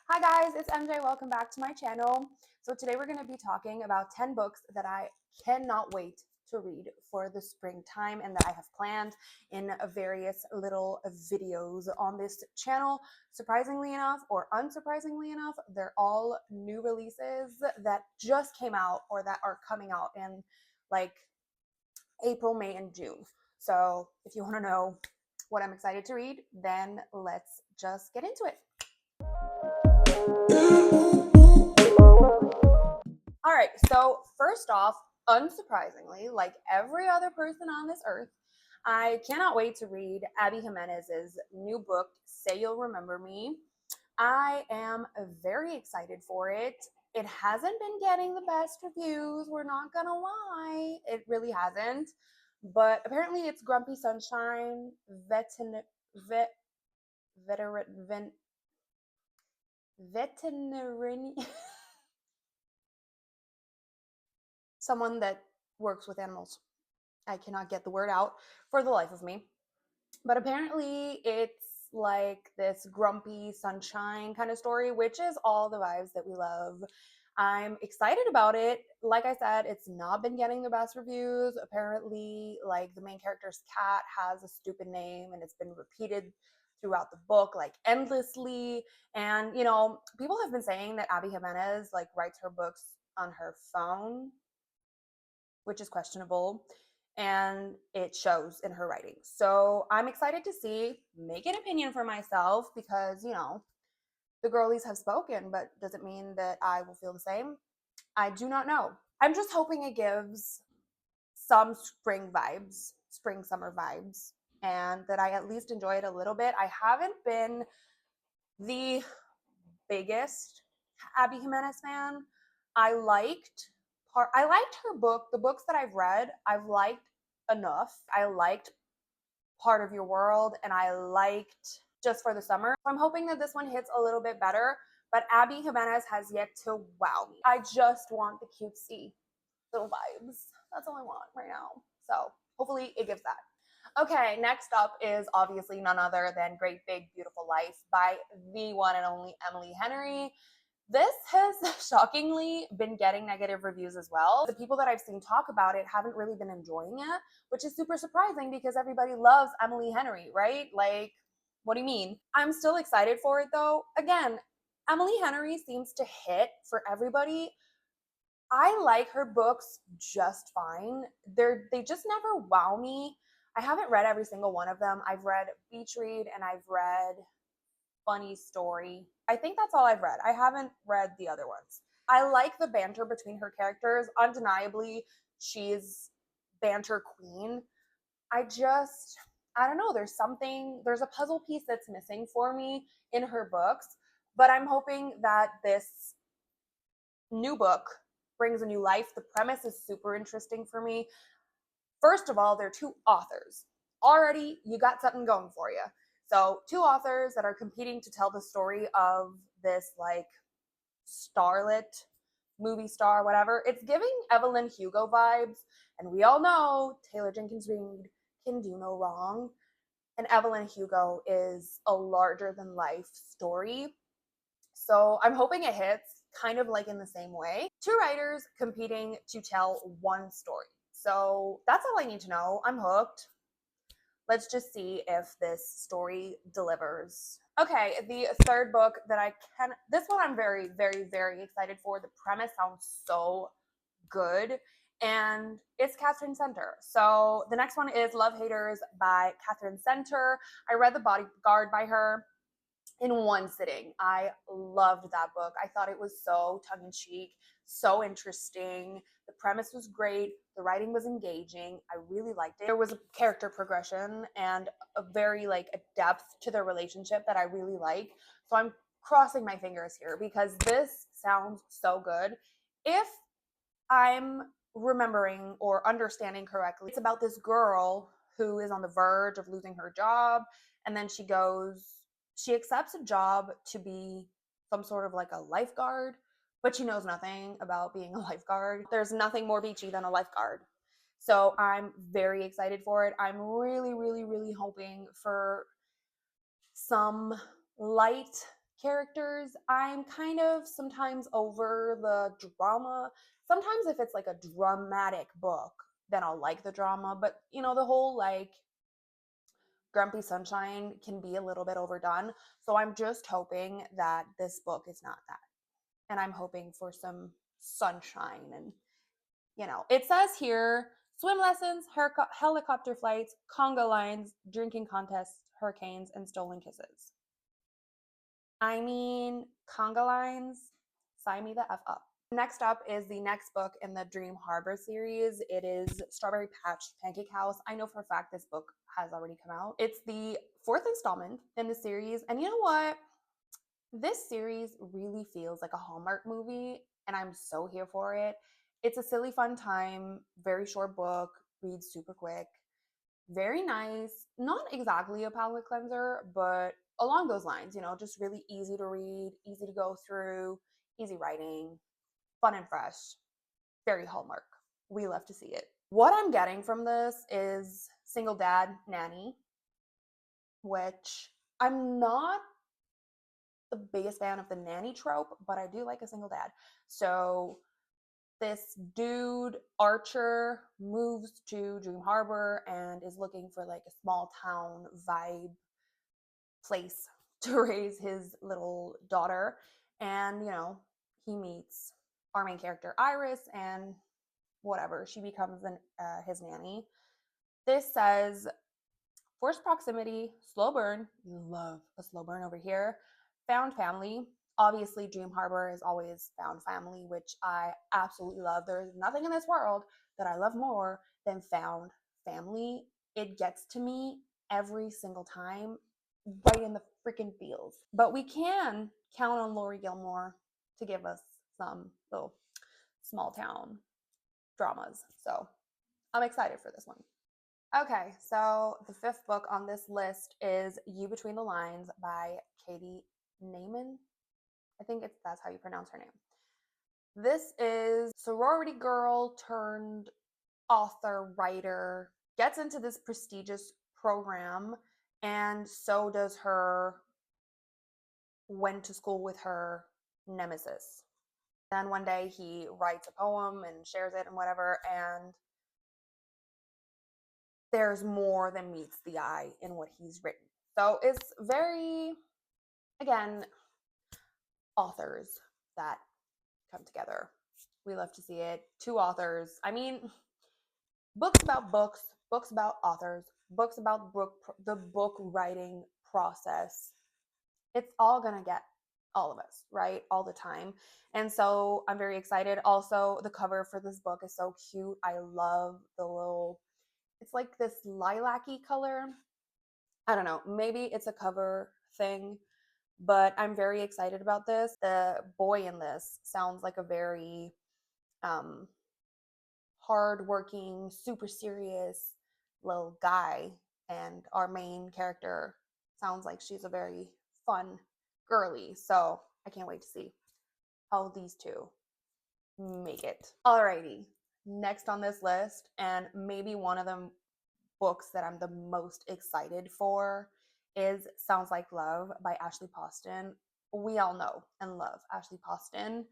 Hi guys, it's MJ. Welcome back to my channel. So today we're going to be talking about 10 books that I cannot wait to read for the springtime and that I have planned in various little videos on this channel. Surprisingly enough, or unsurprisingly enough, they're all new releases that just came out or that are coming out in like April, May, and June. So if you want to know what I'm excited to read, then let's just get into it. All right, so first off, unsurprisingly, like every other person on this earth, I cannot wait to read Abby Jimenez's new book, Say You'll Remember Me. I am very excited for it. It hasn't been getting the best reviews, we're not gonna lie. It really hasn't. But apparently it's Grumpy Sunshine, vet, veteran, veterinarian, someone that works with animals. I cannot get the word out for the life of me. But apparently, it's like this grumpy sunshine kind of story, which is all the vibes that we love. I'm excited about it. Like I said, it's not been getting the best reviews. Apparently, like the main character's cat has a stupid name and it's been repeated throughout the book like endlessly. And people have been saying that Abby Jimenez like writes her books on her phone, which is questionable, and it shows in her writing. So I'm excited to make an opinion for myself because, the girlies have spoken, but does it mean that I will feel the same? I do not know. I'm just hoping it gives some spring vibes, spring summer vibes, and that I at least enjoy it a little bit. I haven't been the biggest Abby Jimenez fan. I liked her book. The books that I've read, I've liked enough. I liked Part of Your World and I liked Just for the Summer. So I'm hoping that this one hits a little bit better, but Abby Jimenez has yet to wow me. I just want the cutesy little vibes. That's all I want right now. So hopefully it gives that. Okay, next up is obviously none other than Great Big Beautiful Life by the one and only Emily Henry. This has shockingly been getting negative reviews as well. The people that I've seen talk about it haven't really been enjoying it, which is super surprising because everybody loves Emily Henry, right? Like, what do you mean? I'm still excited for it though. Again, Emily Henry seems to hit for everybody. I like her books just fine. They just never wow me. I haven't read every single one of them. I've read Beach Read and I've read Funny Story. I think that's all I've read. I haven't read the other ones. I like the banter between her characters. Undeniably, she's banter queen. I don't know, there's a puzzle piece that's missing for me in her books, but I'm hoping that this new book brings a new life. The premise is super interesting for me. First of all, they're two authors. Already, you got something going for you. So, two authors that are competing to tell the story of this like starlet, movie star, whatever. It's giving Evelyn Hugo vibes, and we all know Taylor Jenkins Reid can do no wrong. And Evelyn Hugo is a larger than life story. So I'm hoping it hits kind of like in the same way. Two writers competing to tell one story. So that's all I need to know. I'm hooked. Let's just see if this story delivers. Okay, the third book that this one I'm very, very, very excited for. The premise sounds so good. And it's Catherine Center. So the next one is Love Haters by Catherine Center. I read The Bodyguard by her in one sitting. I loved that book. I thought it was so tongue in cheek, so interesting. The premise was great. The writing was engaging. I really liked it. There was a character progression and a very like a depth to their relationship that I really like. So I'm crossing my fingers here because this sounds so good. If I'm remembering or understanding correctly, it's about this girl who is on the verge of losing her job, and then she accepts a job to be some sort of like a lifeguard, but she knows nothing about being a lifeguard. There's nothing more beachy than a lifeguard. So I'm very excited for it. I'm really, really, really hoping for some light characters. I'm kind of sometimes over the drama. Sometimes if it's like a dramatic book, then I'll like the drama, but you know, the whole like Grumpy Sunshine can be a little bit overdone. So I'm just hoping that this book is not that. And I'm hoping for some sunshine. And, you know, it says here swim lessons, helicopter flights, conga lines, drinking contests, hurricanes, and stolen kisses. I mean, conga lines, sign me the F up. Next up is the next book in the Dream Harbor series. It is Strawberry Patch Pancake House. I know for a fact this book has already come out. It's the fourth installment in the series. And you know what? This series really feels like a Hallmark movie, and I'm so here for it. It's a silly, fun time, very short book, reads super quick, very nice. Not exactly a palate cleanser, but along those lines, you know, just really easy to read, easy to go through, easy writing, fun and fresh, very Hallmark. We love to see it. What I'm getting from this is single dad nanny, which I'm not the biggest fan of the nanny trope, but I do like a single dad. So this dude, Archer, moves to Dream Harbor and is looking for like a small town vibe place to raise his little daughter. And, you know, he meets our main character, Iris, and whatever, she becomes his nanny. This says forced proximity, slow burn. You love a slow burn over here. Found family. Obviously, Dream Harbor is always found family, which I absolutely love. There's nothing in this world that I love more than found family. It gets to me every single time, right in the freaking feels. But we can count on Lori Gilmore to give us some little small town dramas. So I'm excited for this one. Okay, so the fifth book on this list is You Between the Lines by Katie Naiman. I think that's how you pronounce her name. This is sorority girl turned author, writer, gets into this prestigious program, and so does her went to school with her nemesis. Then one day he writes a poem and shares it and whatever, and there's more than meets the eye in what he's written. So it's very, again, authors that come together. We love to see it. Two authors. I mean, books about books, books about authors, books about the book writing process. It's all going to get all of us, right? All the time. And so I'm very excited. Also, the cover for this book is so cute. I love the little, it's like this lilac-y color. I don't know, maybe it's a cover thing, but I'm very excited about this. The boy in this sounds like a very um, hardworking, super serious little guy, and our main character sounds like she's a very fun girly. So I can't wait to see how these two make it. Alrighty, next on this list, and maybe one of the books that I'm the most excited for is Sounds Like Love by Ashley Poston. We all know and love Ashley Poston.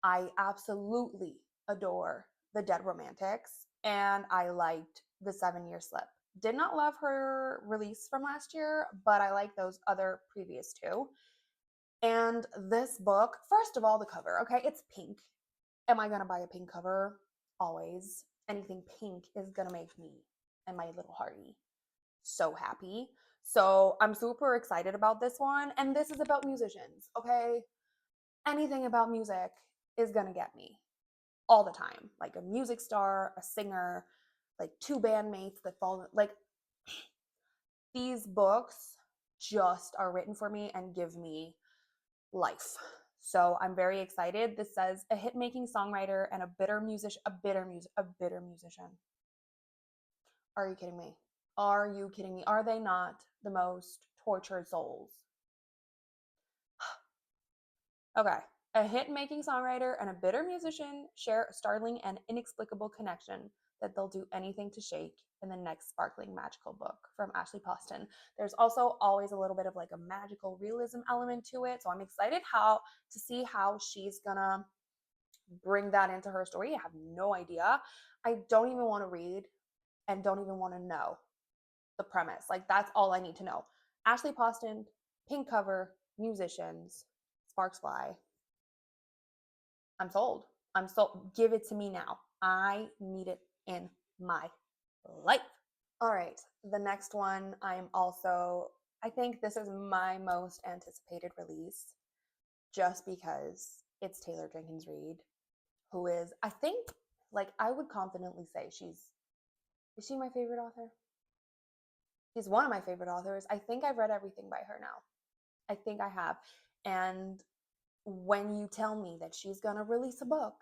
I absolutely adore The Dead Romantics, and I liked The 7 Year Slip. Did not love her release from last year, but I like those other previous two. And this book, first of all, the cover, okay, it's pink. Am I gonna buy a pink cover? Always. Anything pink is gonna make me and my little hearty so happy. So I'm super excited about this one. And this is about musicians, okay? Anything about music is gonna get me all the time. Like a music star, a singer, like two bandmates that fall, like these books just are written for me and give me life. So I'm very excited. This says a hit making songwriter and a bitter musician, a bitter musician. Are you kidding me? Are you kidding me? Are they not the most tortured souls? Okay. A hit making songwriter and a bitter musician share a startling and inexplicable connection that they'll do anything to shake in the next sparkling magical book from Ashley Poston. There's also always a little bit of like a magical realism element to it. So I'm excited to see how she's gonna bring that into her story. I have no idea. I don't even want to read and don't even want to know the premise. Like, that's all I need to know. Ashley Poston, pink cover, musicians, sparks fly. I'm sold. I'm sold. Give it to me now. I need it in my life. All right. The next one, I think this is my most anticipated release just because it's Taylor Jenkins Reid, who is, I think, like, I would confidently say is she my favorite author? She's one of my favorite authors. I think I've read everything by her now. I think I have. And when you tell me that she's going to release a book,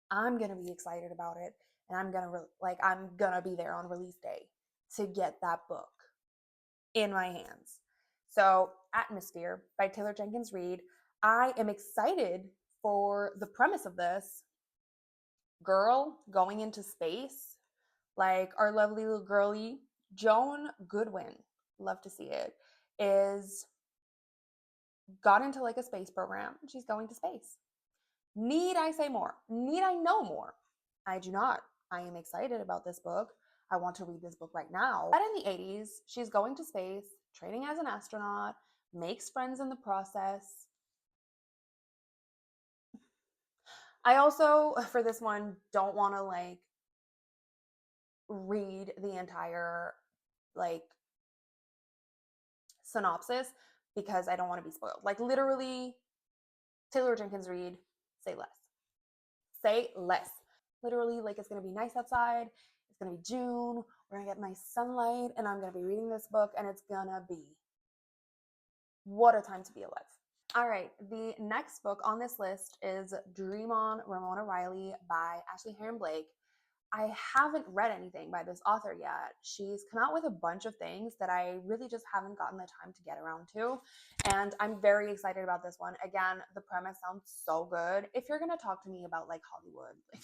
I'm going to be excited about it. And I'm going to be there on release day to get that book in my hands. So, Atmosphere by Taylor Jenkins Reid. I am excited for the premise of this. Girl going into space, like our lovely little girlie, Joan Goodwin, love to see it, is got into like a space program. She's going to space. Need I say more? Need I know more? I do not. I am excited about this book. I want to read this book right now. Set in the 80s, she's going to space, training as an astronaut, makes friends in the process. I also, for this one, don't want to like read the entire like synopsis because I don't want to be spoiled. Like, literally, Taylor Jenkins Reid, say less. Say less. Literally, like, it's gonna be nice outside. It's gonna be June. We're gonna get nice sunlight, and I'm gonna be reading this book, and it's gonna be what a time to be alive. All right, the next book on this list is Dream On, Ramona Riley by Ashley Heron Blake. I haven't read anything by this author yet. She's come out with a bunch of things that I really just haven't gotten the time to get around to. And I'm very excited about this one. Again, the premise sounds so good. If you're going to talk to me about like Hollywood, like,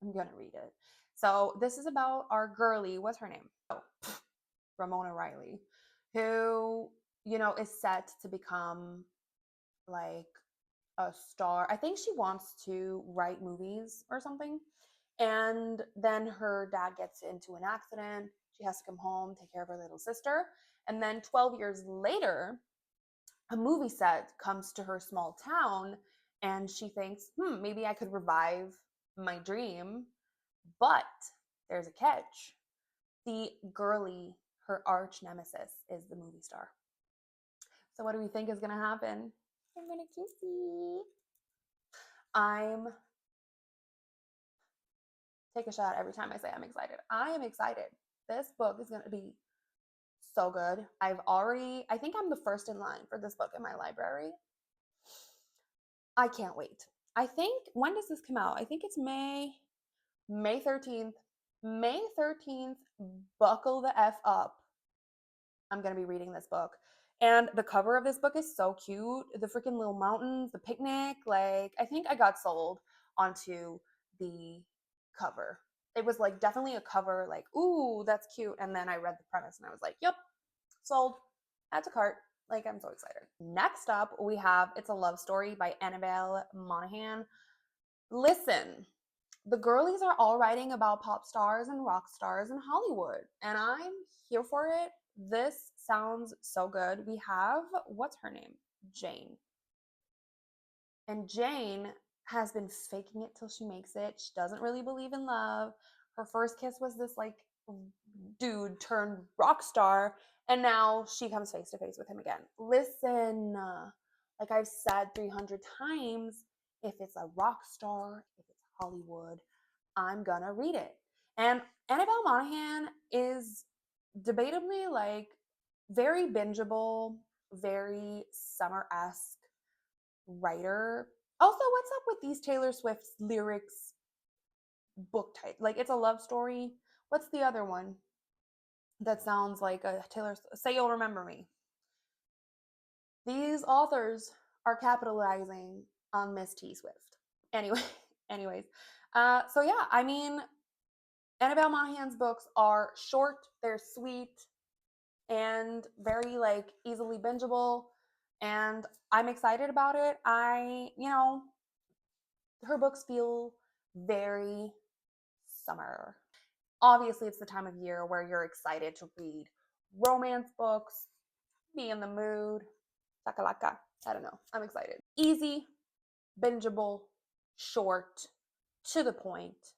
I'm going to read it. So this is about our girlie. What's her name? Oh, Ramona Riley, who, is set to become like a star. I think she wants to write movies or something. And then her dad gets into an accident. She has to come home, take care of her little sister. And then 12 years later, a movie set comes to her small town and she thinks, maybe I could revive my dream. But there's a catch. The girlie, her arch nemesis, is the movie star. So what do we think is going to happen? I'm going to kiss you. Take a shot every time I say I'm excited. I am excited. This book is going to be so good. I think I'm the first in line for this book in my library. I can't wait. I think, when does this come out? I think it's May 13th. May 13th, buckle the F up. I'm going to be reading this book. And the cover of this book is so cute. The freaking little mountains, the picnic. Like, I think I got sold onto the cover. It was like definitely a cover, like, ooh, that's cute. And then I read the premise and I was like, yep, sold. Add to cart. Like, I'm so excited. Next up, we have It's a Love Story by Annabelle Monaghan. Listen, the girlies are all writing about pop stars and rock stars in Hollywood, and I'm here for it. This sounds so good. We have, what's her name? Jane. And Jane has been faking it till she makes it. She doesn't really believe in love. Her first kiss was this like dude turned rock star, and now she comes face to face with him again. Listen, like I've said 300 times, if it's a rock star, if it's Hollywood, I'm gonna read it. And Annabelle Monaghan is debatably like very bingeable, very summer-esque writer. Also, what's up with these Taylor Swift's lyrics book type? Like, It's a Love Story. What's the other one that sounds like a Taylor? Say You'll Remember Me. These authors are capitalizing on Miss T Swift. Anyway, anyways, so yeah, I mean, Annabelle Monahan's books are short, they're sweet, and very like easily bingeable. And I'm excited about it. Her books feel very summer. Obviously, it's the time of year where you're excited to read romance books, be in the mood. Sakalaka. I don't know. I'm excited. Easy, bingeable, short, to the point.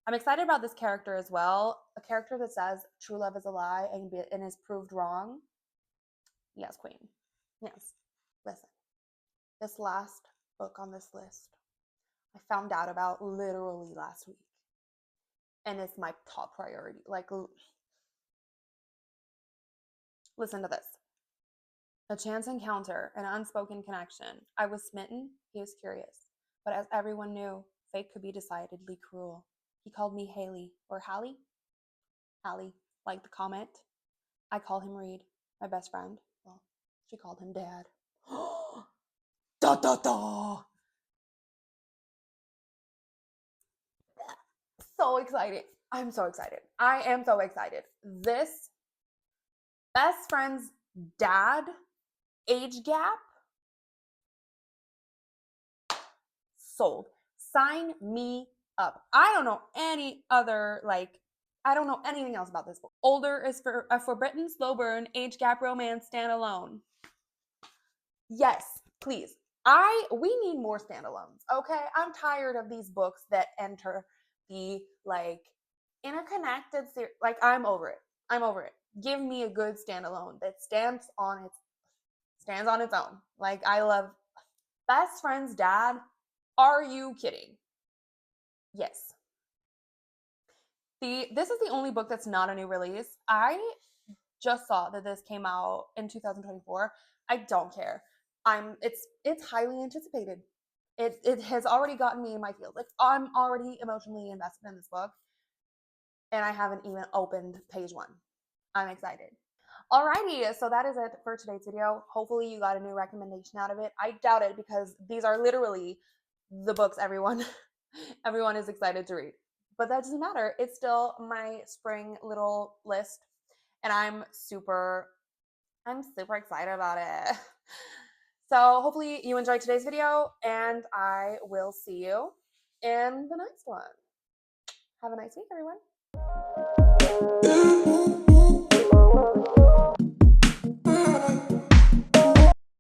I'm excited about this character as well. A character that says true love is a lie and is proved wrong. Yes, queen. Yes. Listen, this last book on this list, I found out about literally last week. And it's my top priority. Like, listen to this. A chance encounter, an unspoken connection. I was smitten, he was curious. But as everyone knew, fate could be decidedly cruel. He called me Haley, or Hallie. Hallie, like the comet. I call him Reed, my best friend. Well, she called him Dad. Da da da! So excited. I'm so excited. I am so excited. This best friend's dad age gap, sold. Sign me up. I don't know any other, I don't know anything else about this book. Older is for a forbidden slow burn age gap romance standalone. Yes, please. We need more standalones, okay? I'm tired of these books that enter the interconnected series. Like, I'm over it. I'm over it. Give me a good standalone that stands on its own. Like, I love Best Friend's Dad. Are you kidding? Yes. This is the only book that's not a new release. I just saw that this came out in 2024. I don't care. It's highly anticipated. It has already gotten me in my feels. Like, I'm already emotionally invested in this book, and I haven't even opened page 1. I'm excited. Alrighty, so that is it for today's video. Hopefully you got a new recommendation out of it. I doubt it, because these are literally the books everyone is excited to read. But that doesn't matter. It's still my spring little list, and I'm super excited about it. So hopefully you enjoyed today's video, and I will see you in the next one. Have a nice week, everyone.